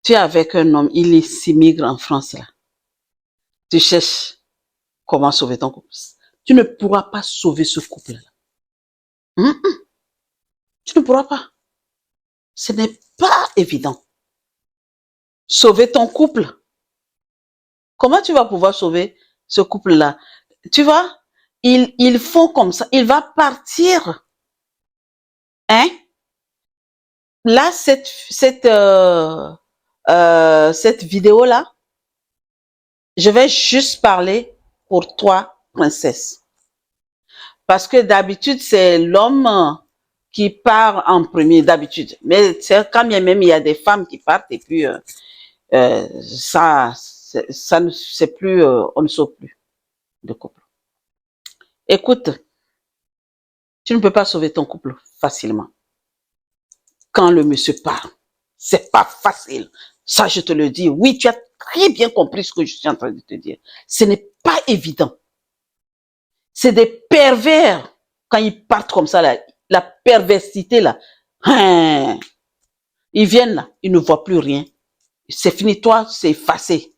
Tu es avec un homme, il s'immigre en France là. Tu cherches comment sauver ton couple. Tu ne pourras pas sauver ce couple-là. Tu ne pourras pas. Ce n'est pas évident. Sauver ton couple. Comment tu vas pouvoir sauver ce couple-là? Tu vois, ils font comme ça. Il va partir. Hein? Là, cette vidéo-là, je vais juste parler pour toi, princesse. Parce que d'habitude, c'est l'homme qui part en premier, d'habitude. Mais quand bien même il y a des femmes qui partent et puis ça c'est plus, on ne sauve plus de couple. Écoute, tu ne peux pas sauver ton couple facilement. Quand le monsieur part, c'est pas facile. Ça, je te le dis. Oui, tu as très bien compris ce que je suis en train de te dire. Ce n'est pas évident. C'est des pervers quand ils partent comme ça, là, la perversité là. Hein, ils viennent là, ils ne voient plus rien. C'est fini, toi, c'est effacé.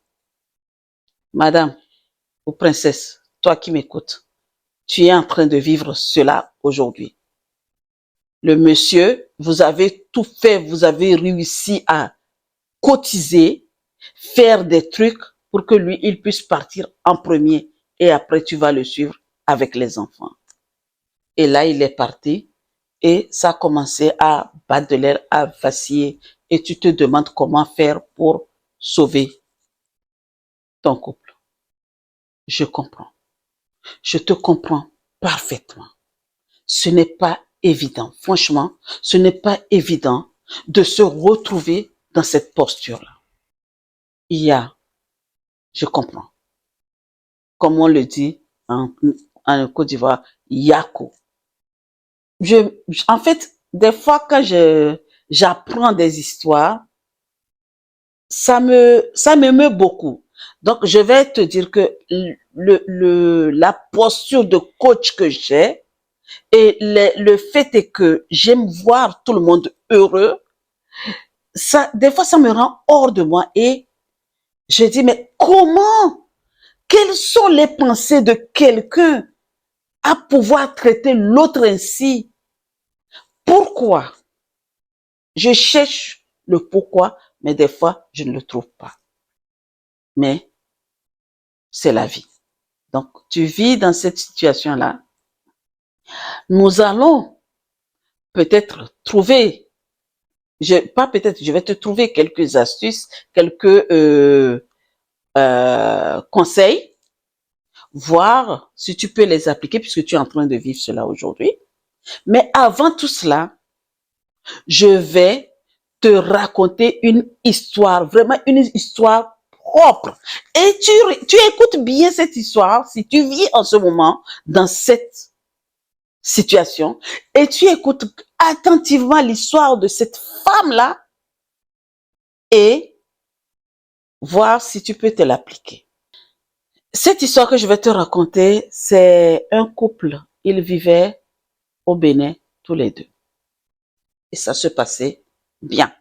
Madame ou princesse, toi qui m'écoutes, tu es en train de vivre cela aujourd'hui. Le monsieur, vous avez tout fait, vous avez réussi à cotiser, faire des trucs pour que lui, il puisse partir en premier et après tu vas le suivre avec les enfants. Et là, il est parti et ça a commencé à battre de l'air, à vaciller et tu te demandes comment faire pour sauver ton couple. Je comprends. Je te comprends parfaitement. Ce n'est pas évident. Franchement, ce n'est pas évident de se retrouver dans cette posture-là. Il y a, je comprends, comme on le dit en Côte d'Ivoire, Yako. En fait, des fois, quand j'apprends des histoires, ça m'émeut beaucoup. Donc, je vais te dire que la posture de coach que j'ai et le fait est que j'aime voir tout le monde heureux, ça, des fois, ça me rend hors de moi et je dis, mais comment? Quelles sont les pensées de quelqu'un à pouvoir traiter l'autre ainsi? Pourquoi? Je cherche le pourquoi, mais des fois, je ne le trouve pas. Mais c'est la vie. Donc, tu vis dans cette situation-là. Nous allons peut-être trouver, pas peut-être, je vais te trouver quelques astuces, quelques conseils, voir si tu peux les appliquer puisque tu es en train de vivre cela aujourd'hui. Mais avant tout cela, je vais te raconter une histoire, vraiment une histoire propre. Et tu écoutes bien cette histoire si tu vis en ce moment dans cette situation et tu écoutes attentivement l'histoire de cette femme-là et voir si tu peux te l'appliquer. Cette histoire que je vais te raconter, c'est un couple. Ils vivaient au Bénin tous les deux. Et ça se passait bien.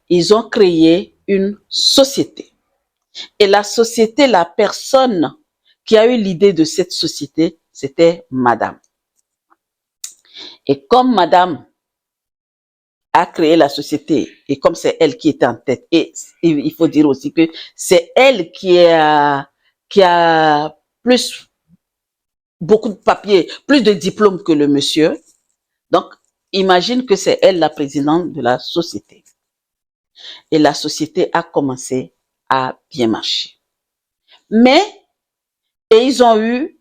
Ils ont créé une société. Et la société, la personne qui a eu l'idée de cette société, c'était madame. Et comme madame a créé la société, et comme c'est elle qui était en tête, et il faut dire aussi que c'est elle qui a beaucoup de papiers, plus de diplômes que le monsieur. Donc, imagine que c'est elle la présidente de la société. Et la société a commencé à bien marcher. Mais, et ils ont eu,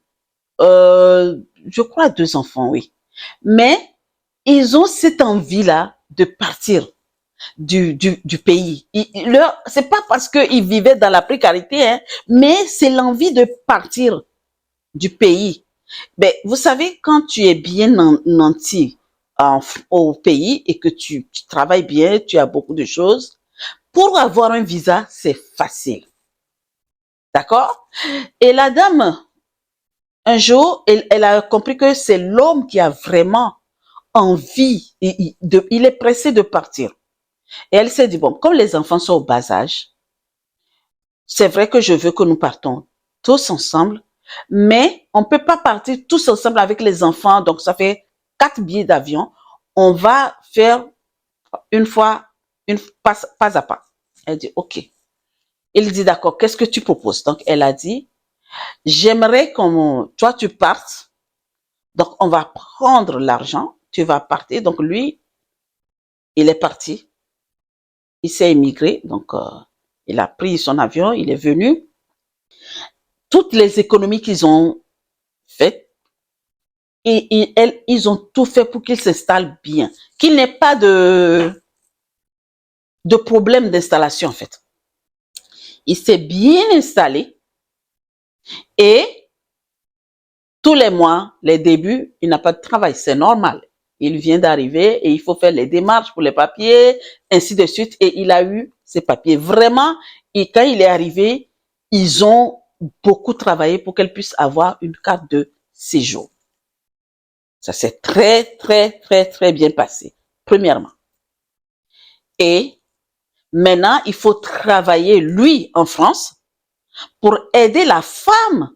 je crois, 2 enfants, oui. Mais, ils ont cette envie-là de partir du pays. C'est pas parce qu'ils vivaient dans la précarité, hein, mais c'est l'envie de partir du pays. Ben, vous savez, quand tu es bien nanti au pays et que tu travailles bien, tu as beaucoup de choses, pour avoir un visa, c'est facile. D'accord? Et la dame, un jour, elle a compris que c'est l'homme qui a vraiment envie, il est pressé de partir. Et elle s'est dit, bon, comme les enfants sont au bas âge, c'est vrai que je veux que nous partons tous ensemble, mais on ne peut pas partir tous ensemble avec les enfants, donc ça fait 4 billets d'avion. On va faire une fois, pas à pas. Elle dit, OK. Il dit, d'accord, qu'est-ce que tu proposes? Donc, elle a dit, j'aimerais que toi, tu partes. Donc, on va prendre l'argent. Tu vas partir. Donc, lui, il est parti. Il s'est émigré. Donc, il a pris son avion. Il est venu. Toutes les économies qu'ils ont faites, ils ont tout fait pour qu'il s'installe bien. Qu'il n'ait pas de problème d'installation, en fait. Il s'est bien installé. Et tous les mois, les débuts, il n'a pas de travail. C'est normal. Il vient d'arriver et il faut faire les démarches pour les papiers, ainsi de suite. Et il a eu ses papiers. Vraiment, et quand il est arrivé, ils ont beaucoup travaillé pour qu'elle puisse avoir une carte de séjour. Ça s'est très, très, très, très bien passé, premièrement. Et maintenant, il faut travailler, lui, en France, pour aider la femme.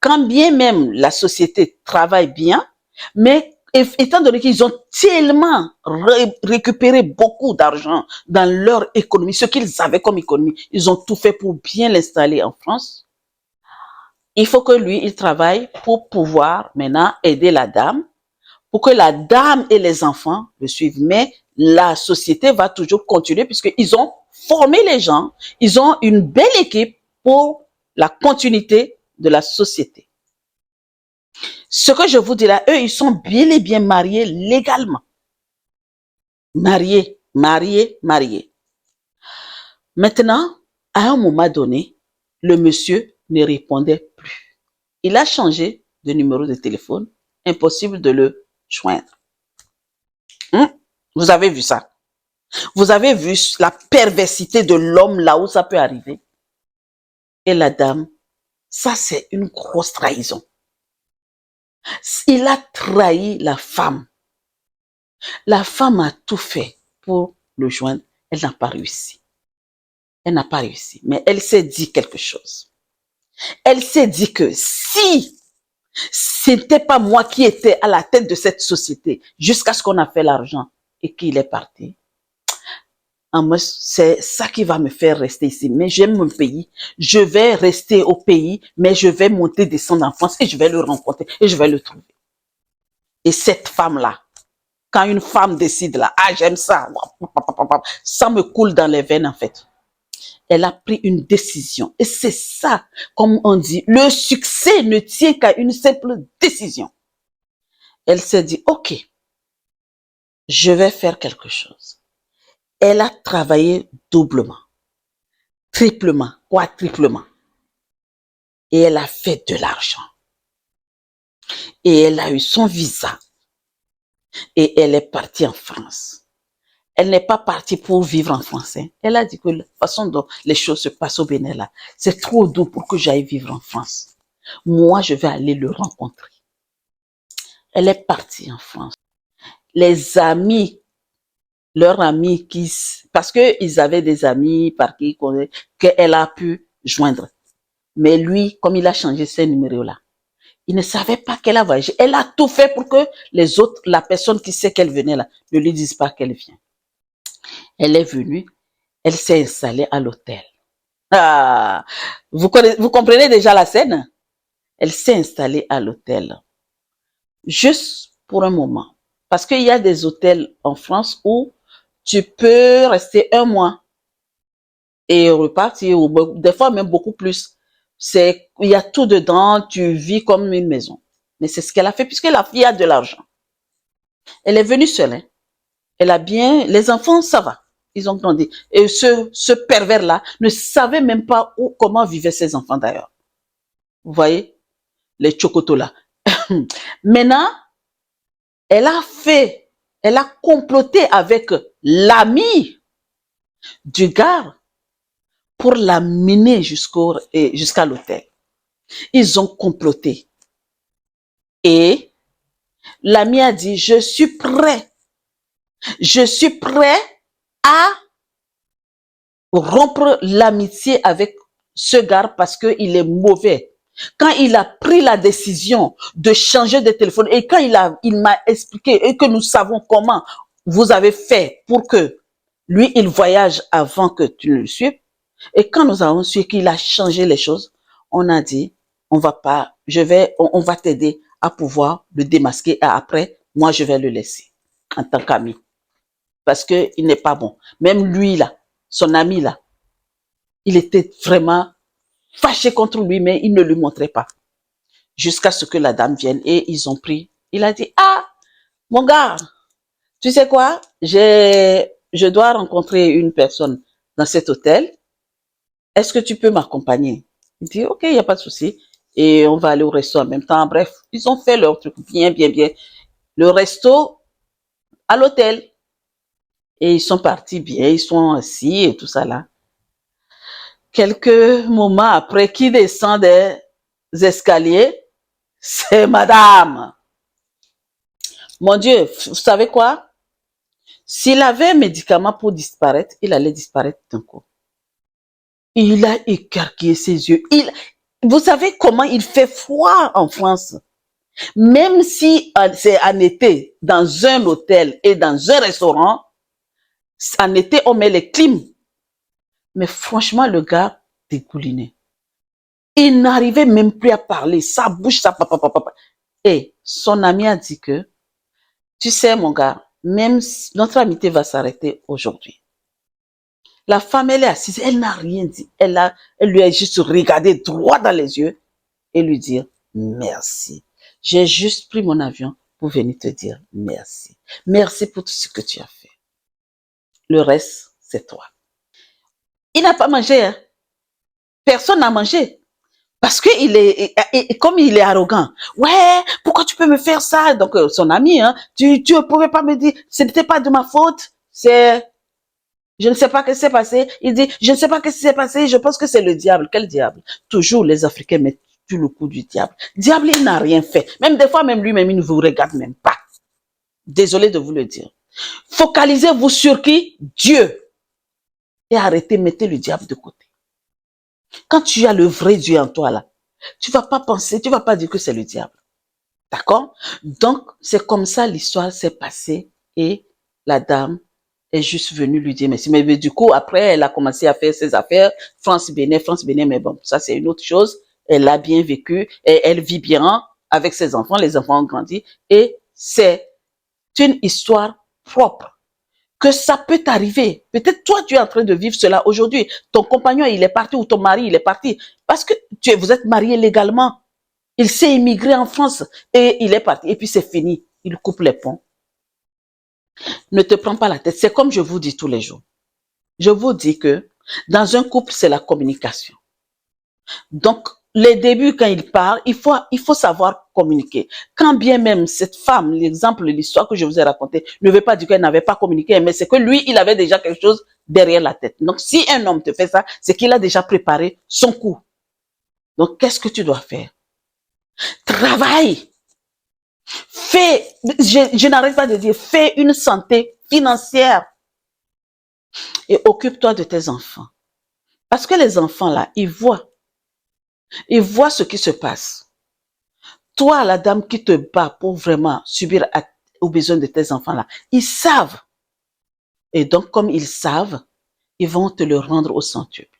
Quand bien même la société travaille bien, mais étant donné qu'ils ont tellement récupéré beaucoup d'argent dans leur économie, ce qu'ils avaient comme économie, ils ont tout fait pour bien l'installer en France. Il faut que lui, il travaille pour pouvoir maintenant aider la dame, pour que la dame et les enfants le suivent. Mais la société va toujours continuer puisqu'ils ont formé les gens, ils ont une belle équipe pour la continuité de la société. Ce que je vous dis là, eux, ils sont bien et bien mariés légalement. Mariés, mariés, mariés. Maintenant, à un moment donné, le monsieur ne répondait plus. Il a changé de numéro de téléphone. Impossible de le joindre. Vous avez vu ça? Vous avez vu la perversité de l'homme là où ça peut arriver? Et la dame, ça c'est une grosse trahison. Il a trahi la femme. La femme a tout fait pour le joindre. Elle n'a pas réussi. Elle n'a pas réussi. Mais elle s'est dit quelque chose. Elle s'est dit que si ce n'était pas moi qui étais à la tête de cette société jusqu'à ce qu'on a fait l'argent et qu'il est parti, c'est ça qui va me faire rester ici. Mais j'aime mon pays. Je vais rester au pays, mais je vais monter, descendre en France et je vais le rencontrer et je vais le trouver. Et cette femme-là, quand une femme décide là, ah j'aime ça, ça me coule dans les veines en fait. Elle a pris une décision. Et c'est ça, comme on dit, le succès ne tient qu'à une simple décision. Elle s'est dit, OK, je vais faire quelque chose. Elle a travaillé doublement, triplement, quadruplement. Et elle a fait de l'argent. Et elle a eu son visa. Et elle est partie en France. Elle n'est pas partie pour vivre en France. Elle a dit que la façon dont les choses se passent au Bénin là, c'est trop doux pour que j'aille vivre en France. Moi, je vais aller le rencontrer. Elle est partie en France. Les amis, leurs amis parce qu'ils avaient des amis par qui qu'elle a pu joindre. Mais lui, comme il a changé ses numéros là, il ne savait pas qu'elle a voyagé. Elle a tout fait pour que les autres, la personne qui sait qu'elle venait là, ne lui dise pas qu'elle vient. Elle est venue, elle s'est installée à l'hôtel. Ah, vous comprenez déjà la scène? Elle s'est installée à l'hôtel. Juste pour un moment. Parce qu'il y a des hôtels en France où tu peux rester un mois et repartir, ou des fois même beaucoup plus. Il y a tout dedans, tu vis comme une maison. Mais c'est ce qu'elle a fait puisque la fille a de l'argent. Elle est venue seule. Hein. Elle a bien, les enfants, ça va. Ils ont grandi. Et ce pervers-là ne savait même pas comment vivaient ses enfants d'ailleurs. Vous voyez? Les chocotos là. Maintenant, elle a comploté avec l'ami du gars pour l'amener jusqu'à l'hôtel. Ils ont comploté. Et l'ami a dit, je suis prêt à rompre l'amitié avec ce gars parce qu'il est mauvais. Quand il a pris la décision de changer de téléphone et quand il m'a expliqué et que nous savons comment vous avez fait pour que lui, il voyage avant que tu le suives. Et quand nous avons su qu'il a changé les choses, on a dit, on va pas, on va t'aider à pouvoir le démasquer et après, moi, je vais le laisser en tant qu'ami. Parce que il n'est pas bon. Même lui, là, son ami, là, il était vraiment fâché contre lui, mais il ne lui montrait pas. Jusqu'à ce que la dame vienne et ils ont pris. Il a dit, ah, mon gars, tu sais quoi? Je dois rencontrer une personne dans cet hôtel. Est-ce que tu peux m'accompagner? Il dit, ok, il n'y a pas de souci. Et on va aller au resto en même temps. Bref, ils ont fait leur truc bien, bien, bien. Le resto à l'hôtel. Et ils sont partis bien, ils sont assis et tout ça là. Quelques moments après, qui descend des escaliers? C'est madame. Mon Dieu, vous savez quoi? S'il avait un médicament pour disparaître, il allait disparaître d'un coup. Il a écarquillé ses yeux. Vous savez comment il fait froid en France? Même si c'est en été, dans un hôtel et dans un restaurant, en été, on met les clims. Mais franchement, le gars dégoulinait. Il n'arrivait même plus à parler. Sa bouche, ça papa. Et son ami a dit que, tu sais, mon gars, même si notre amitié va s'arrêter aujourd'hui. La femme, elle est assise, elle n'a rien dit. Elle lui a juste regardé droit dans les yeux et lui dire merci. J'ai juste pris mon avion pour venir te dire merci. Merci pour tout ce que tu as fait. Le reste, c'est toi. Il n'a pas mangé, hein. Personne n'a mangé. Parce que comme il est arrogant. Ouais, pourquoi tu peux me faire ça? Donc, son ami, hein, tu ne pouvais pas me dire, ce n'était pas de ma faute. Je ne sais pas ce qui s'est passé. Il dit, je ne sais pas ce qui s'est passé. Je pense que c'est le diable. Quel diable? Toujours les Africains mettent tout le coup du diable. Diable, il n'a rien fait. Même des fois, même lui-même, il ne vous regarde même pas. Désolé de vous le dire. Focalisez-vous sur qui? Dieu. Et arrêtez, mettez le diable de côté. Quand tu as le vrai Dieu en toi, là, tu vas pas penser, tu vas pas dire que c'est le diable. D'accord? Donc, c'est comme ça l'histoire s'est passée et la dame est juste venue lui dire merci. Mais du coup, après, elle a commencé à faire ses affaires. France-Bénin, mais bon, ça c'est une autre chose. Elle a bien vécu et elle vit bien avec ses enfants. Les enfants ont grandi et c'est une histoire propre. Que ça peut t'arriver. Peut-être toi, tu es en train de vivre cela aujourd'hui. Ton compagnon, il est parti ou ton mari, il est parti. Parce que vous êtes mariés légalement. Il s'est immigré en France et il est parti. Et puis c'est fini. Il coupe les ponts. Ne te prends pas la tête. C'est comme je vous dis tous les jours. Je vous dis que dans un couple, c'est la communication. Donc, les débuts, quand il parle, il faut savoir communiquer. Quand bien même cette femme, l'exemple, l'histoire que je vous ai racontée, ne veut pas dire qu'elle n'avait pas communiqué, mais c'est que lui, il avait déjà quelque chose derrière la tête. Donc, si un homme te fait ça, c'est qu'il a déjà préparé son coup. Donc, qu'est-ce que tu dois faire? Travaille. Je n'arrête pas de dire, fais une santé financière et occupe-toi de tes enfants. Parce que les enfants, là, ils voient ce qui se passe. Toi, la dame qui te bat pour vraiment subir aux besoins de tes enfants, là, ils savent. Et donc, comme ils savent, ils vont te le rendre au centuple.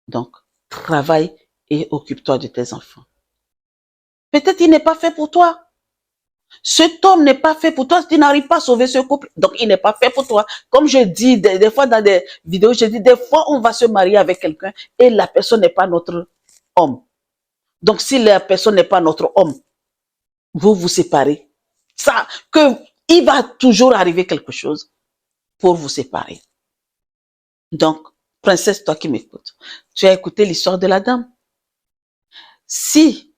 Donc, travaille et occupe-toi de tes enfants. Peut-être qu'il n'est pas fait pour toi. Cet homme n'est pas fait pour toi, tu n'arrives pas à sauver ce couple. Donc, il n'est pas fait pour toi. Comme je dis, des fois dans des vidéos, je dis, des fois, on va se marier avec quelqu'un et la personne n'est pas notre homme. Donc, si la personne n'est pas notre homme, vous vous séparez. Il va toujours arriver quelque chose pour vous séparer. Donc, princesse, toi qui m'écoutes, tu as écouté l'histoire de la dame. Si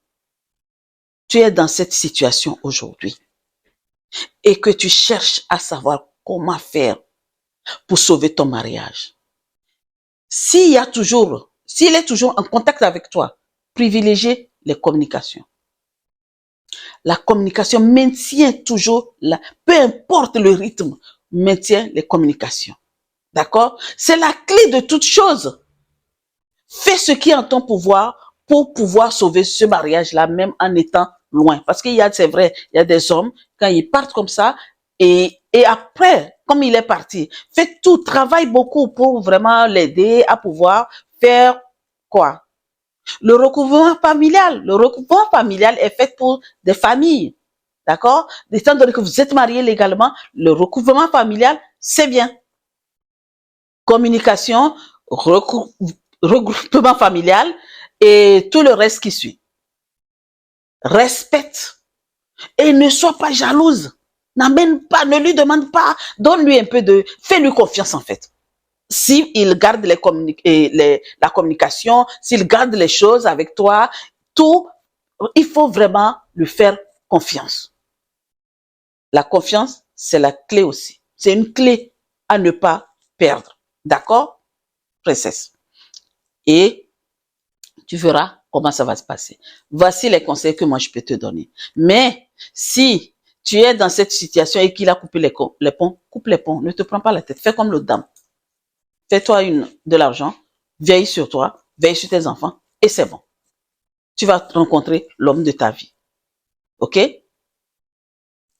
tu es dans cette situation aujourd'hui et que tu cherches à savoir comment faire pour sauver ton mariage, s'il est toujours en contact avec toi, privilégiez les communications. La communication maintient toujours, peu importe le rythme, maintient les communications. D'accord? C'est la clé de toute chose. Fais ce qui est en ton pouvoir pour pouvoir sauver ce mariage-là, même en étant loin. Parce qu'il y a, c'est vrai, il y a des hommes, quand ils partent comme ça, et après, comme il est parti, fais tout, travaille beaucoup pour vraiment l'aider à pouvoir faire quoi? Le recouvrement familial. Le recouvrement familial est fait pour des familles. D'accord? Étant donné que vous êtes mariés légalement, le recouvrement familial, c'est bien. Communication, regroupement familial et tout le reste qui suit. Respecte et ne sois pas jalouse. N'amène pas, ne lui demande pas, donne-lui un peu de, fais-lui confiance en fait. S'il garde la communication, s'il garde les choses avec toi, tout, il faut vraiment lui faire confiance. La confiance, c'est la clé aussi. C'est une clé à ne pas perdre. D'accord, princesse? Et tu verras comment ça va se passer. Voici les conseils que moi je peux te donner. Mais si tu es dans cette situation et qu'il a coupé les ponts, coupe les ponts. Ne te prends pas la tête. Fais comme le dame. Fais-toi de l'argent. Veille sur toi. Veille sur tes enfants. Et c'est bon. Tu vas rencontrer l'homme de ta vie. OK?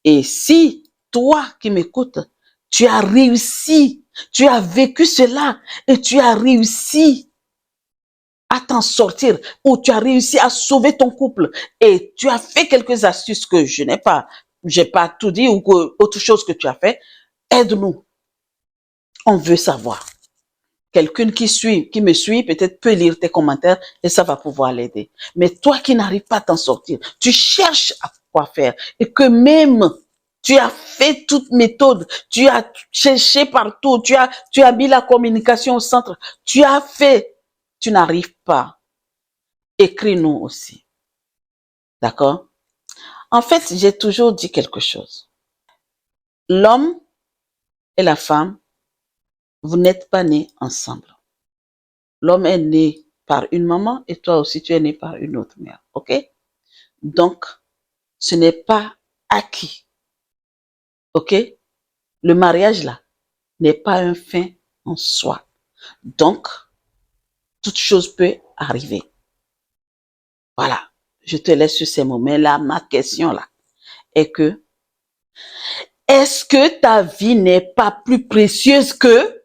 Et si toi qui m'écoutes, tu as réussi, tu as vécu cela et tu as réussi à t'en sortir ou tu as réussi à sauver ton couple et tu as fait quelques astuces que je n'ai pas, j'ai pas tout dit ou autre chose que tu as fait, aide-nous. On veut savoir. Quelqu'un qui me suit, peut-être peut lire tes commentaires et ça va pouvoir l'aider. Mais toi qui n'arrives pas à t'en sortir, tu cherches à quoi faire et que même tu as fait toute méthode, tu as cherché partout, tu as mis la communication au centre, tu as fait, tu n'arrives pas. Écris-nous aussi. D'accord? En fait, j'ai toujours dit quelque chose. L'homme et la femme, vous n'êtes pas nés ensemble. L'homme est né par une maman et toi aussi tu es né par une autre mère. OK? Donc, ce n'est pas acquis. OK? Le mariage là n'est pas un fin en soi. Donc, toute chose peut arriver. Voilà. Je te laisse sur ces mots. Mais là, ma question là est que, est-ce que ta vie n'est pas plus précieuse que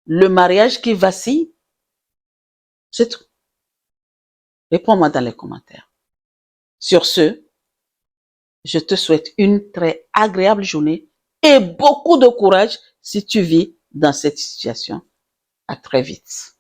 le mariage qui vacille? C'est tout. Réponds-moi dans les commentaires. Sur ce, je te souhaite une très agréable journée et beaucoup de courage si tu vis dans cette situation. À très vite.